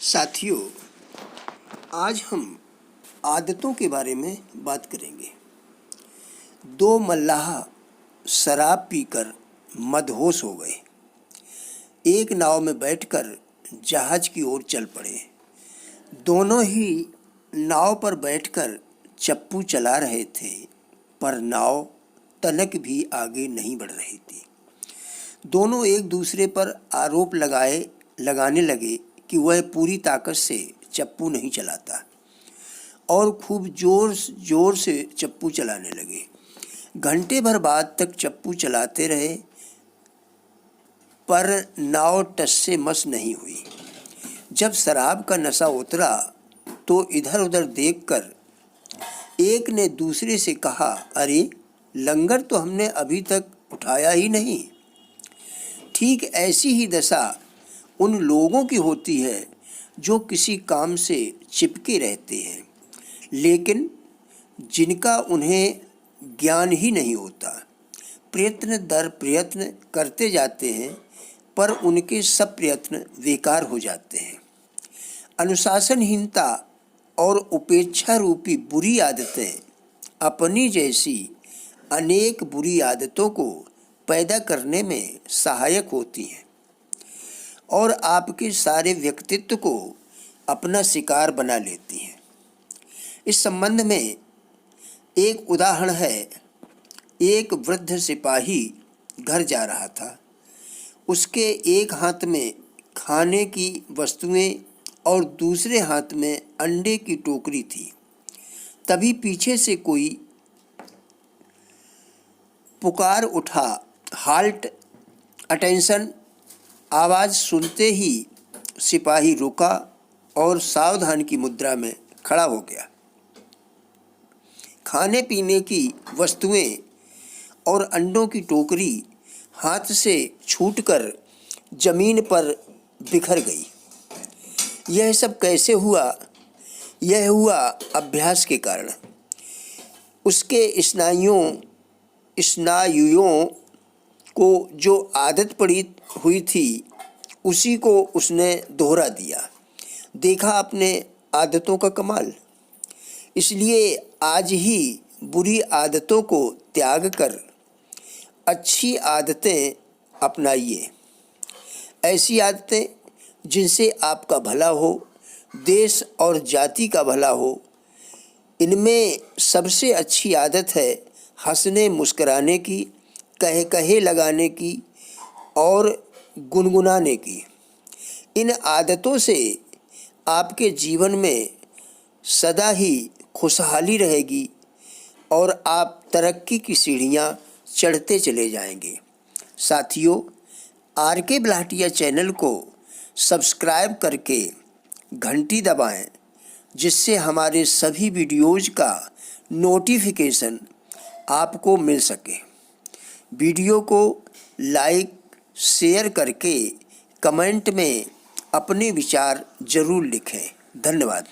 साथियों, आज हम आदतों के बारे में बात करेंगे। दो मल्लाह शराब पीकर मदहोश हो गए। एक नाव में बैठकर जहाज की ओर चल पड़े। दोनों ही नाव पर बैठकर चप्पू चला रहे थे, पर नाव तनक भी आगे नहीं बढ़ रही थी। दोनों एक दूसरे पर आरोप लगाने लगे कि वह पूरी ताकत से चप्पू नहीं चलाता, और खूब जोर से चप्पू चलाने लगे। घंटे भर बाद तक चप्पू चलाते रहे, पर नाव टस से मस नहीं हुई। जब शराब का नशा उतरा तो इधर उधर देखकर एक ने दूसरे से कहा, अरे, लंगर तो हमने अभी तक उठाया ही नहीं। ठीक ऐसी ही दशा उन लोगों की होती है जो किसी काम से चिपके रहते हैं, लेकिन जिनका उन्हें ज्ञान ही नहीं होता। प्रयत्न दर प्रयत्न करते जाते हैं, पर उनके सब प्रयत्न बेकार हो जाते हैं। अनुशासनहीनता और उपेक्षा रूपी बुरी आदतें अपनी जैसी अनेक बुरी आदतों को पैदा करने में सहायक होती हैं और आपके सारे व्यक्तित्व को अपना शिकार बना लेती हैं। इस संबंध में एक उदाहरण है। एक वृद्ध सिपाही घर जा रहा था। उसके एक हाथ में खाने की वस्तुएं और दूसरे हाथ में अंडे की टोकरी थी। तभी पीछे से कोई पुकार उठा, हाल्ट, अटेंशन। आवाज़ सुनते ही सिपाही रुका और सावधान की मुद्रा में खड़ा हो गया। खाने पीने की वस्तुएं और अंडों की टोकरी हाथ से छूटकर जमीन पर बिखर गई। यह सब कैसे हुआ? यह हुआ अभ्यास के कारण। उसके स्नायुओं को जो आदत पड़ी हुई थी, उसी को उसने दोहरा दिया। देखा आपने आदतों का कमाल। इसलिए आज ही बुरी आदतों को त्याग कर अच्छी आदतें अपनाइए। ऐसी आदतें जिनसे आपका भला हो, देश और जाति का भला हो। इनमें सबसे अच्छी आदत है हंसने मुस्कुराने की, कहे लगाने की और गुनगुनाने की। इन आदतों से आपके जीवन में सदा ही खुशहाली रहेगी और आप तरक्की की सीढ़ियां चढ़ते चले जाएंगे। साथियों, आर.के. बलाटिया चैनल को सब्सक्राइब करके घंटी दबाएं, जिससे हमारे सभी वीडियोज़ का नोटिफिकेशन आपको मिल सके। वीडियो को लाइक, शेयर करके कमेंट में अपने विचार ज़रूर लिखें। धन्यवाद।